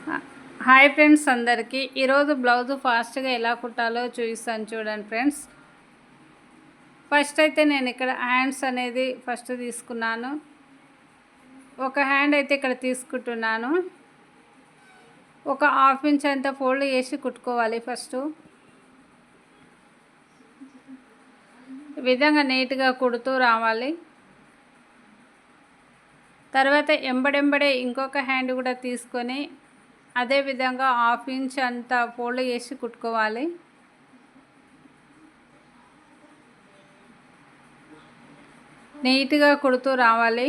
హ hi friends అందరికీ. ఈరోజు బ్లౌజ్ ఫాస్ట్‌గా ఎలా కుట్టాలో చూపిస్తాను చూడండి ఫ్రెండ్స్. ఫస్ట్ అయితే నేను ఇక్కడ హ్యాండ్స్ అనేది ఫస్ట్ తీసుకున్నాను. ఒక హ్యాండ్ అయితే ఇక్కడ తీసుకుంటున్నాను. ఒక హాఫ్ ఇంచ్ అంత ఫోల్డ్ చేసి కుట్టుకోవాలి ఫస్టు. ఈ విధంగా నీట్‌గా కుడుతూ రావాలి. తర్వాత ఎంబడెంబడే ఇంకొక హ్యాండ్ కూడా తీసుకొని అదే విధంగా హాఫ్ ఇంచ్ అంత ఫోల్డ్ చేసి కుట్టుకోవాలి. నీట్‌గా కుడుతూ రావాలి.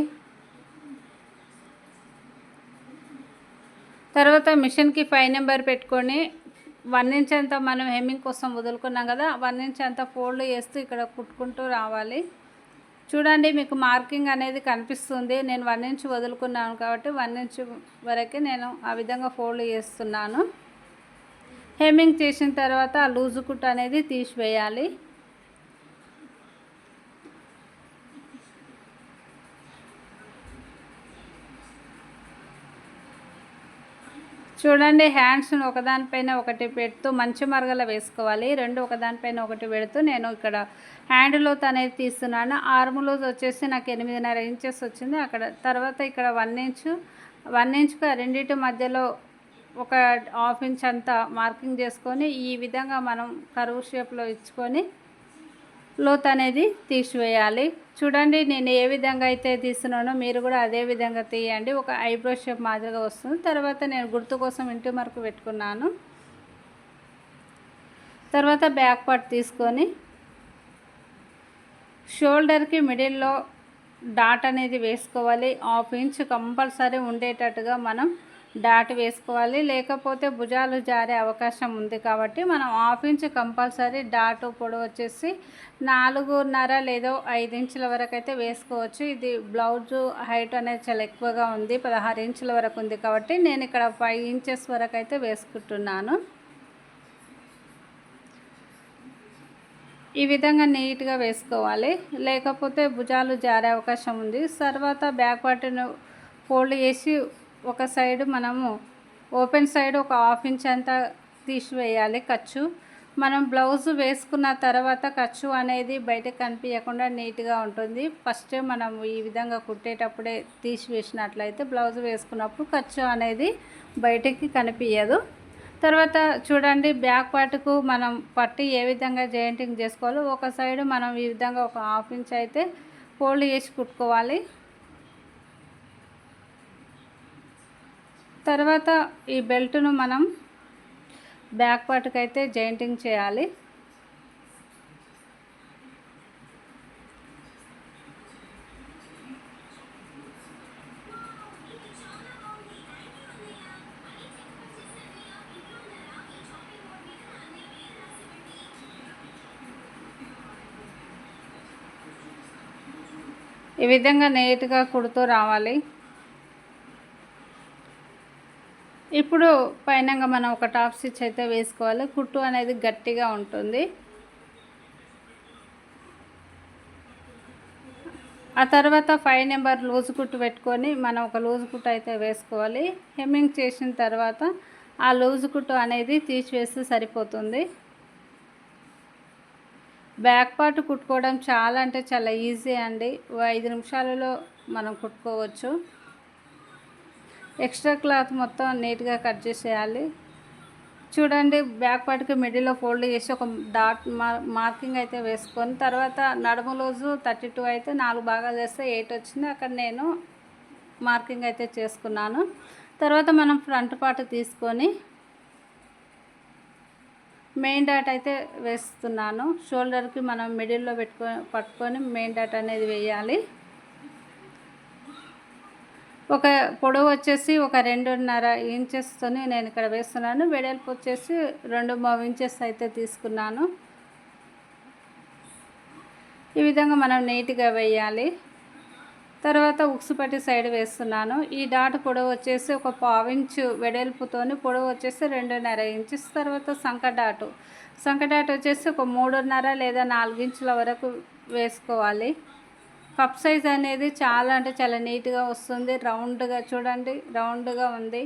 తర్వాత మిషన్‌కి 5 నెంబర్ పెట్టుకొని 1 ఇంచ్ అంత మనం హెమ్మింగ్ కోసం వదులుకున్నాం కదా, 1 ఇంచ్ అంత ఫోల్డ్ చేస్తూ ఇక్కడ కుట్టుకుంటూ రావాలి. చూడండి, మీకు మార్కింగ్ అనేది కనిపిస్తుంది. నేను 1 ఇంచ్ వదులుకున్నాను కాబట్టి 1 ఇంచ్ వరకే నేను ఆ విధంగా ఫోల్డ్ చేస్తున్నాను. హెమ్మింగ్ చేసిన తర్వాత ఆ లూజు కుట్టు అనేది తీసివేయాలి. చూడండి, హ్యాండ్స్ను ఒకదానిపైన ఒకటి పెడుతూ మంచి మరగల వేసుకోవాలి. రెండు ఒకదానిపైన ఒకటి పెడుతూ నేను ఇక్కడ హ్యాండ్ లూజ్ అనేది తీస్తున్నాను. ఆర్మ్ లూజ్ వచ్చేసి నాకు 8.5 ఇంచెస్ వచ్చింది. అక్కడ తర్వాత ఇక్కడ 1 ఇంచ్కి రెండింటి మధ్యలో ఒక హాఫ్ ఇంచ్ అంతా మార్కింగ్ చేసుకొని ఈ విధంగా మనం కర్వ్ షేప్లో ఇచ్చుకొని లోత్ అనేది తీసివేయాలి. చూడండి, నేను ఏ విధంగా అయితే తీస్తున్నానో మీరు కూడా అదే విధంగా తీయండి. ఒక ఐబ్రో షేప్ మాదిరిగా వస్తుంది. తర్వాత నేను గుర్తు కోసం ఇంటి మార్కు పెట్టుకున్నాను. తర్వాత బ్యాక్ పార్ట్ తీసుకొని షోల్డర్కి మిడిల్లో డాట్ అనేది వేసుకోవాలి. హాఫ్ ఇంచ్ కంపల్సరీ ఉండేటట్టుగా మనం డాట్ వేసుకోవాలి. లేకపోతే భుజాలు జారే అవకాశం ఉంది కాబట్టి మనం హాఫ్ ఇంచ్ కంపల్సరీ డాట్ పొడవు వచ్చేసి 4.5 లేదా 5 ఇంచుల వరకు అయితే వేసుకోవచ్చు. ఇది బ్లౌజు హైట్ అనేది చాలా ఎక్కువగా ఉంది, 16 ఇంచుల వరకు ఉంది కాబట్టి నేను ఇక్కడ 5 ఇంచెస్ వరకు అయితే వేసుకుంటున్నాను. ఈ విధంగా నీట్గా వేసుకోవాలి, లేకపోతే భుజాలు జారే అవకాశం ఉంది. తర్వాత బ్యాక్ పార్ట్ను ఫోల్డ్ చేసి ఒక సైడ్ మనము ఓపెన్ సైడ్ ఒక హాఫ్ ఇంచ్ అంతా తీసివేయాలి ఖర్చు. మనం బ్లౌజ్ వేసుకున్న తర్వాత ఖర్చు అనేది బయటకు కనిపించకుండా నీట్గా ఉంటుంది. ఫస్ట్ మనం ఈ విధంగా కుట్టేటప్పుడే తీసివేసినట్లయితే బ్లౌజ్ వేసుకున్నప్పుడు ఖర్చు అనేది బయటికి కనిపించదు. తర్వాత చూడండి, బ్యాక్ పార్ట్కు మనం పట్టి ఏ విధంగా జాయింటింగ్ చేసుకోవాలో ఒక సైడ్ మనం ఈ విధంగా ఒక హాఫ్ ఇంచ్ అయితే ఫోల్డ్ చేసి కుట్టుకోవాలి. తర్వాత ఈ బెల్ట్ను మనం బ్యాక్ పార్ట్కి అయితే జాయింటింగ్ చేయాలి. ఈ విధంగా నీట్గా కుడుతూ రావాలి. ఇప్పుడు పైనంగా మనం ఒక టాప్ స్టిచ్ అయితే వేసుకోవాలి. కుట్టు అనేది గట్టిగా ఉంటుంది. ఆ తర్వాత 5 నెంబర్ లూజ్ కుట్టు పెట్టుకొని మనం ఒక లూజ్ కుట్టు అయితే వేసుకోవాలి. హెమ్మింగ్ చేసిన తర్వాత ఆ లూజ్ కుట్టు అనేది తీసివేస్తే సరిపోతుంది. బ్యాక్ పార్ట్ కుట్టుకోవడం చాలా అంటే చాలా ఈజీ అండి. 5 నిమిషాలలో మనం కుట్టుకోవచ్చు. ఎక్స్ట్రా క్లాత్ మొత్తం నీట్గా కట్ చేసేయాలి. చూడండి, బ్యాక్ పార్ట్కి మిడిల్లో ఫోల్డ్ చేసి ఒక డాట్ మార్కింగ్ అయితే వేసుకొని తర్వాత నడుము రోజు 32 అయితే 4 భాగాలు చేస్తే 8 వచ్చింది. అక్కడ నేను మార్కింగ్ అయితే చేసుకున్నాను. తర్వాత మనం ఫ్రంట్ పార్ట్ తీసుకొని మెయిన్ డాట్ అయితే వేస్తున్నాను. షోల్డర్కి మనం మిడిల్లో పట్టుకొని మెయిన్ డాట్ అనేది వేయాలి. ఒక పొడవు వచ్చేసి ఒక 2.5 ఇంచెస్తో నేను ఇక్కడ వేస్తున్నాను. వెడల్పు వచ్చేసి 2.5 ఇంచెస్ అయితే తీసుకున్నాను. ఈ విధంగా మనం నీట్గా వేయాలి. తర్వాత ఉక్సు పట్టి సైడ్ వేస్తున్నాను. ఈ డాట్ పొడవు వచ్చేసి ఒక 1/4 ఇంచు వెడల్పుతోని పొడవు వచ్చేసి 2.5 ఇంచెస్. తర్వాత సంక డాట్ వచ్చేసి ఒక 3.5 లేదా 4 ఇంచుల వరకు వేసుకోవాలి. కప్ సైజ్ అనేది చాలా అంటే చాలా నీట్గా వస్తుంది. రౌండ్గా చూడండి, రౌండ్గా ఉంది.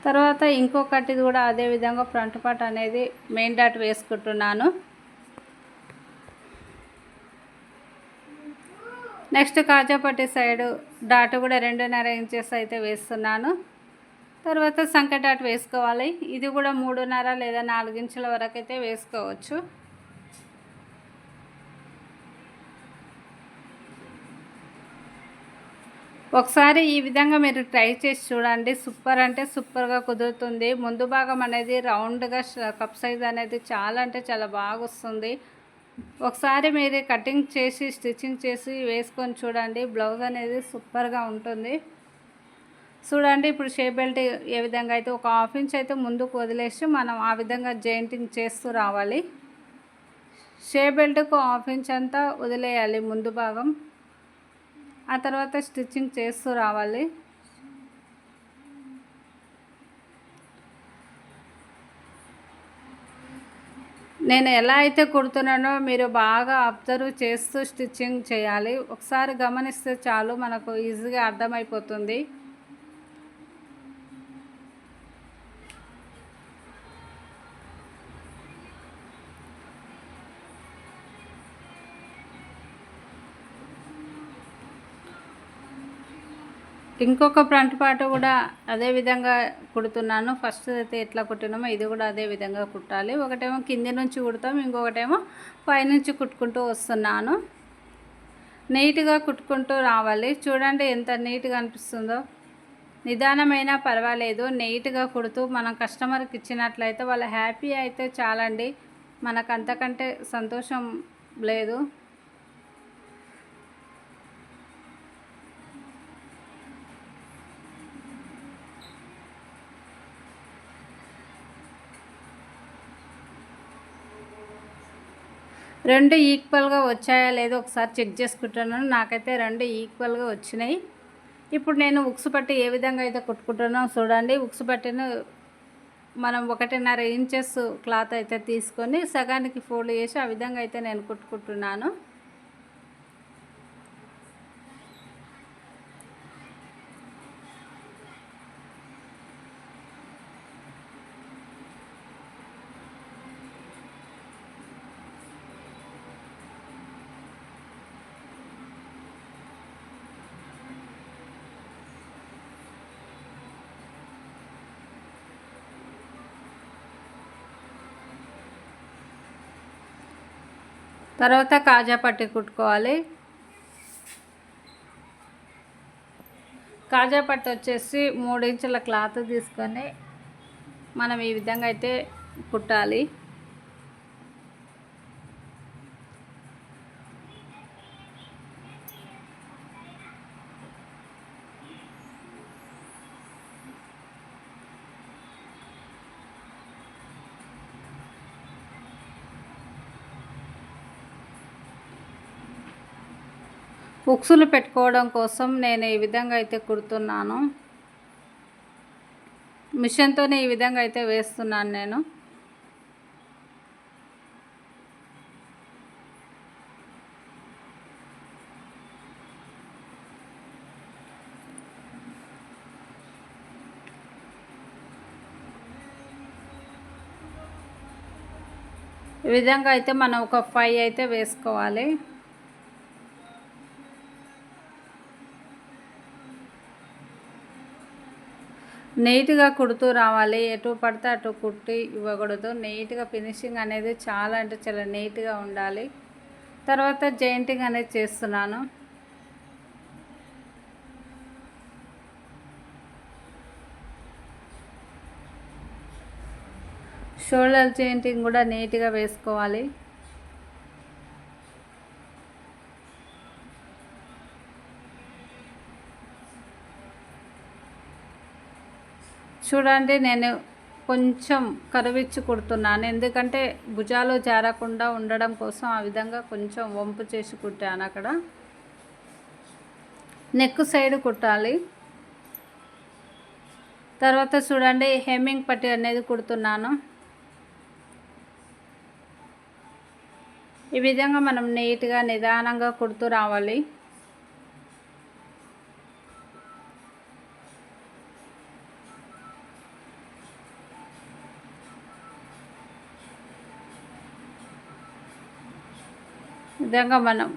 తర్వాత ఇంకొకటి కూడా అదే విధంగా ఫ్రంట్ పార్ట్ అనేది మెయిన్ డాట్ వేసుకుంటున్నాను. నెక్స్ట్ కాజాపట్టి సైడు డాట్ కూడా 2.5 ఇంచెస్ అయితే వేస్తున్నాను. తర్వాత సంక డాట్ వేసుకోవాలి. ఇది కూడా 3.5 లేదా 4 ఇంచుల వరకు అయితే వేసుకోవచ్చు. ఒకసారి ఈ విధంగా మీరు ట్రై చేసి చూడండి. సూపర్ అంటే సూపర్గా కుదురుతుంది. ముందు భాగం అనేది రౌండ్గా కప్ సైజ్ అనేది చాలా అంటే చాలా బాగా వస్తుంది. ఒకసారి మీరు కటింగ్ చేసి స్టిచ్చింగ్ చేసి వేసుకొని చూడండి. బ్లౌజ్ అనేది సూపర్గా ఉంటుంది. చూడండి ఇప్పుడు షేప్ బెల్ట్ ఏ విధంగా అయితే ఒక 1/2 ఇంచ్ అయితే ముందుకు వదిలేసి మనం ఆ విధంగా జాయింటింగ్ చేస్తూ రావాలి. షేప్ బెల్ట్కు 1/2 ఇంచ్ అంతా వదిలేయాలి ముందు భాగం. ఆ తర్వాత స్టిచ్చింగ్ చేస్తూ రావాలి. నేను ఎలా అయితే కుడుతున్నానో మీరు బాగా అబ్జర్వ్ చేస్తూ స్టిచ్చింగ్ చేయాలి. ఒకసారి గమనిస్తే చాలు, మనకు ఈజీగా అర్థమైపోతుంది. ఇంకొక ఫ్రంట్ పార్ట్ కూడా అదే విధంగా కుడుతున్నాను. ఫస్ట్ అయితే ఎట్లా కుట్టినామో ఇది కూడా అదే విధంగా కుట్టాలి. ఒకటేమో కింది నుంచి కుడతాం, ఇంకొకటేమో పైనుంచి కుట్టుకుంటూ వస్తున్నాను. నీట్గా కుట్టుకుంటూ రావాలి. చూడండి ఎంత నీట్గా అనిపిస్తుందో. నిదానమైనా పర్వాలేదు, నీట్గా కుడుతూ మనం కస్టమర్కి ఇచ్చినట్లయితే వాళ్ళు హ్యాపీ అయితే చాలండి. మనకు అంతకంటే సంతోషం లేదు. రెండు ఈక్వల్గా వచ్చాయా లేదో ఒకసారి చెక్ చేసుకుంటున్నాను. నాకైతే రెండు ఈక్వల్గా వచ్చినాయి. ఇప్పుడు నేను ఉక్సు పట్టి ఏ విధంగా అయితే కుట్టుకుంటున్నానో చూడండి. ఉక్సు పట్టిని మనం 1.5 ఇంచెస్ క్లాత్ అయితే తీసుకొని సగానికి ఫోల్డ్ చేసి ఆ విధంగా అయితే నేను కుట్టుకుంటున్నాను. తర్వాత కాజా పట్టి కుట్టుకోవాలి. కాజా పట్టి వచ్చేసి 3 ఇంచుల క్లాత్ తీసుకొని మనం ఈ విధంగా అయితే కుట్టాలి. ఉక్సులు పెట్టుకోవడం కోసం నేను ఈ విధంగా అయితే కుడుతున్నాను. మిషన్తోనే ఈ విధంగా అయితే వేస్తున్నాను నేను. ఈ విధంగా అయితే మనం ఒక 5 అయితే వేసుకోవాలి. నీట్గా కుడుతూ రావాలి. ఎటు పడితే అటు కుట్టి ఇవ్వకూడదు. నీట్గా ఫినిషింగ్ అనేది చాలా అంటే చాలా నీట్గా ఉండాలి. తర్వాత జాయింటింగ్ అనేది చేస్తున్నాను. షోల్డర్ జాయింటింగ్ కూడా నీట్గా వేసుకోవాలి. చూడండి నేను కొంచెం కరువిచ్చి కుడుతున్నాను, ఎందుకంటే భుజాలు జారకుండా ఉండడం కోసం ఆ విధంగా కొంచెం వంపు చేసి కుట్టాను. అక్కడ నెక్ సైడ్ కుట్టాలి. తర్వాత చూడండి హెమ్మింగ్ పట్టి అనేది కుడుతున్నాను. ఈ విధంగా మనం నీట్గా నిదానంగా కుడుతూ రావాలి. విధంగా మనం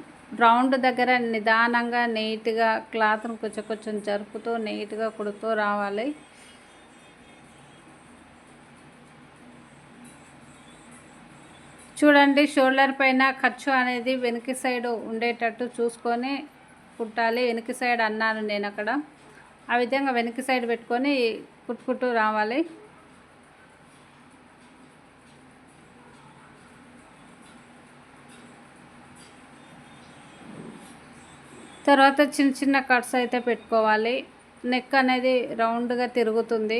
రౌండ్ దగ్గర నిదానంగా నీట్గా క్లాత్ను కొంచెం కొంచెం జరుపుతూ నీట్గా కుడుతూ రావాలి. చూడండి, షోల్డర్ పైన ఖర్చు అనేది వెనక సైడ్ ఉండేటట్టు చూసుకొని కుట్టాలి. వెనక సైడ్ అన్నాను నేను అక్కడ. ఆ విధంగా వెనక సైడ్ పెట్టుకొని కుట్టుకుంటూ రావాలి. తర్వాత చిన్న చిన్న కట్స్ అయితే పెట్టుకోవాలి. నెక్ అనేది రౌండ్గా తిరుగుతుంది.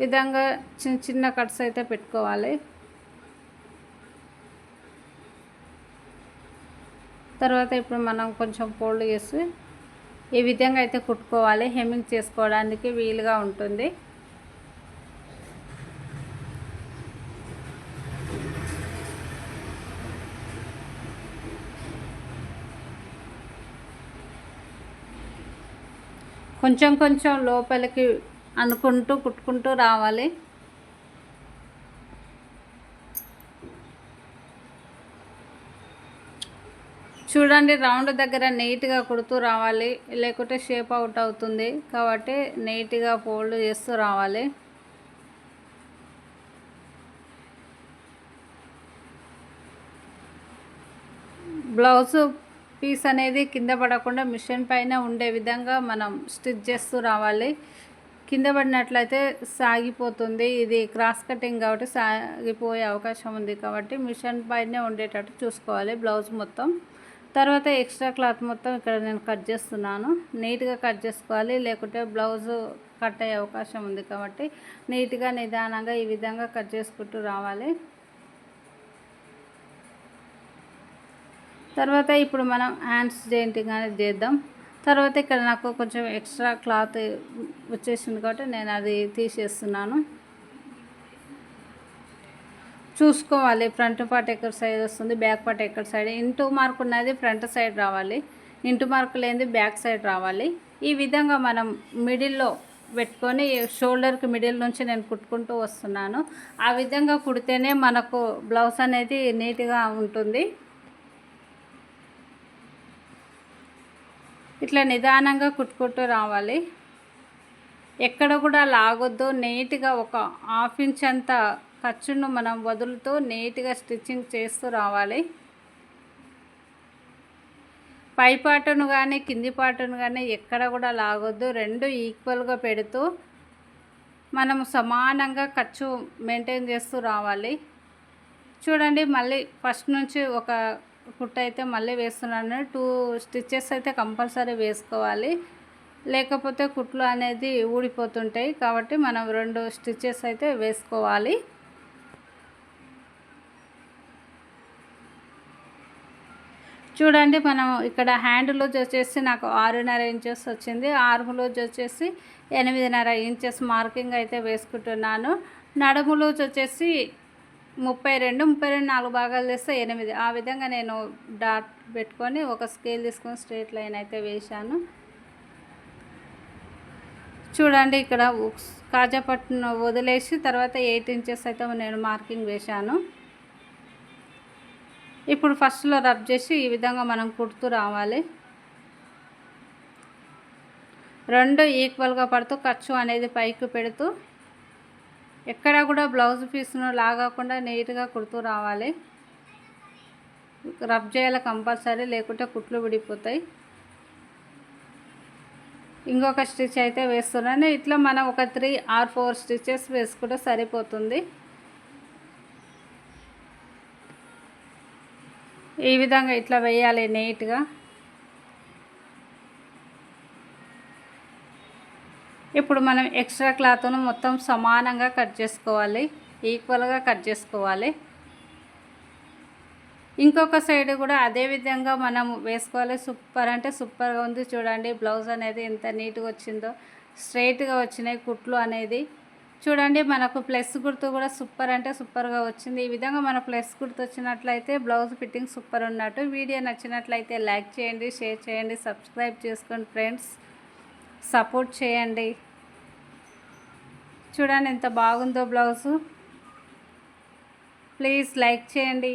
విధంగా చిన్న చిన్న కట్స్ అయితే పెట్టుకోవాలి. తర్వాత ఇప్పుడు మనం కొంచెం ఫోల్డ్ చేసి ఈ విధంగా అయితే కుట్టుకోవాలి. హెమ్మింగ్ చేసుకోవడానికి వీలుగా ఉంటుంది. కొంచెం కొంచెం లోపలికి అనుకుంటూ కుట్టుకుంటూ రావాలి. చూడండి, రౌండ్ దగ్గర నీట్గా కుడుతూ రావాలి, లేకుంటే షేప్ అవుట్ అవుతుంది. కాబట్టి నీట్గా ఫోల్డ్ చేస్తూ రావాలి. బ్లౌజు పీస్ అనేది కింద పడకుండా మిషన్ పైన ఉండే విధంగా మనం స్టిచ్ చేస్తూ రావాలి. కింద పడినట్లయితే సాగిపోతుంది. ఇది క్రాస్ కటింగ్ కాబట్టి సాగిపోయే అవకాశం ఉంది. కాబట్టి మిషన్ పైనే ఉండేటట్టు చూసుకోవాలి బ్లౌజ్ మొత్తం. తర్వాత ఎక్స్ట్రా క్లాత్ మొత్తం ఇక్కడ నేను కట్ చేస్తున్నాను. నీట్గా కట్ చేసుకోవాలి, లేకుంటే బ్లౌజు కట్ అయ్యే అవకాశం ఉంది. కాబట్టి నీట్గా నిదానంగా ఈ విధంగా కట్ చేసుకుంటూ రావాలి. తర్వాత ఇప్పుడు మనం హ్యాండ్స్ జాయింటింగ్ అనేది చేద్దాం. తర్వాత ఇక్కడ నాకు కొంచెం ఎక్స్ట్రా క్లాత్ వచ్చేసింది కాబట్టి నేను అది తీసేస్తున్నాను. చూసుకోవాలి ఫ్రంట్ పార్ట్ ఎక్కడ సైడ్ వస్తుంది, బ్యాక్ పార్ట్ ఎక్కడ సైడ్. ఇంటూ మార్క్ ఉన్నది ఫ్రంట్ సైడ్ రావాలి, ఇంటూ మార్క్ లేనిది బ్యాక్ సైడ్ రావాలి. ఈ విధంగా మనం మిడిల్లో పెట్టుకొని షోల్డర్కి మిడిల్ నుంచి నేను కుట్టుకుంటూ వస్తున్నాను. ఆ విధంగా కుడితేనే మనకు బ్లౌజ్ అనేది నీట్గా ఉంటుంది. ఇట్లా నిదానంగా కుట్టుకుంటూ రావాలి. ఎక్కడ కూడా లాగొద్దు. నీట్గా ఒక 1/2 ఇంచ్ అంత ఖర్చును మనం వదులుతూ నీట్గా స్టిచ్చింగ్ చేస్తూ రావాలి. పై పాటను కానీ కింది పాటను కానీ ఎక్కడ కూడా లాగొద్దు. రెండు ఈక్వల్గా పెడుతూ మనం సమానంగా ఖర్చు మెయింటైన్ చేస్తూ రావాలి. చూడండి, మళ్ళీ ఫస్ట్ నుంచి ఒక కుట్టు అయితే మళ్ళీ వేస్తున్నాను. 2 స్టిచ్చెస్ అయితే కంపల్సరీ వేసుకోవాలి, లేకపోతే కుట్లు అనేది ఊడిపోతుంటాయి. కాబట్టి మనం 2 స్టిచ్చెస్ అయితే వేసుకోవాలి. చూడండి, మనం ఇక్కడ హ్యాండ్ లూజ్ వచ్చేసి నాకు 6.5 ఇంచెస్ వచ్చింది. ఆర్మ్ లూజ్ వచ్చేసి 8.5 ఇంచెస్ మార్కింగ్ అయితే వేసుకుంటున్నాను. నడుము లూజ్ వచ్చేసి 32 4 భాగాలు చేస్తే 8. ఆ విధంగా నేను డాట్ పెట్టుకొని ఒక స్కేల్ తీసుకొని స్ట్రైట్ లైన్ అయితే వేశాను. చూడండి, ఇక్కడ కాజా పట్టును వదిలేసి తర్వాత 8 ఇంచెస్ అయితే నేను మార్కింగ్ వేశాను. ఇప్పుడు ఫస్ట్లో రబ్ చేసి ఈ విధంగా మనం కుడుతూ రావాలి. 2 ఈక్వల్గా పడుతూ ఖర్చు అనేది పైకి పెడుతూ ఎక్కడ కూడా బ్లౌజ్ పీస్ను లాగకుండా నీట్గా కుడుతూ రావాలి. రబ్ చేయాలి కంపల్సరీ, లేకుంటే కుట్లు విడిపోతాయి. ఇంకొక స్టిచ్ అయితే వేస్తున్నాను. ఇట్లా మనం ఒక 3 or 4 స్టిచెస్ వేసుకుంటే సరిపోతుంది. ఈ విధంగా ఇట్లా వేయాలి నీట్గా. ఇప్పుడు మనం ఎక్స్ట్రా క్లాత్ను మొత్తం సమానంగా కట్ చేసుకోవాలి, ఈక్వల్గా కట్ చేసుకోవాలి. ఇంకొక సైడ్ కూడా అదే విధంగా మనం వేసుకోవాలి. సూపర్ అంటే సూపర్గా ఉంది. చూడండి, బ్లౌజ్ అనేది ఎంత నీట్గా వచ్చిందో, స్ట్రైట్గా వచ్చినాయి కుట్లు అనేది. చూడండి, మనకు ప్లస్ గుర్తు కూడా సూపర్ అంటే సూపర్గా వచ్చింది. ఈ విధంగా మన ప్లస్ గుర్తు వచ్చినట్లయితే బ్లౌజ్ ఫిట్టింగ్ సూపర్ ఉన్నట్టు. వీడియో నచ్చినట్లయితే లైక్ చేయండి, షేర్ చేయండి, సబ్స్క్రైబ్ చేసుకోండి ఫ్రెండ్స్, సపోర్ట్ చేయండి. చూడండి ఎంత బాగుందో బ్లౌజు. ప్లీజ్ లైక్ చేయండి.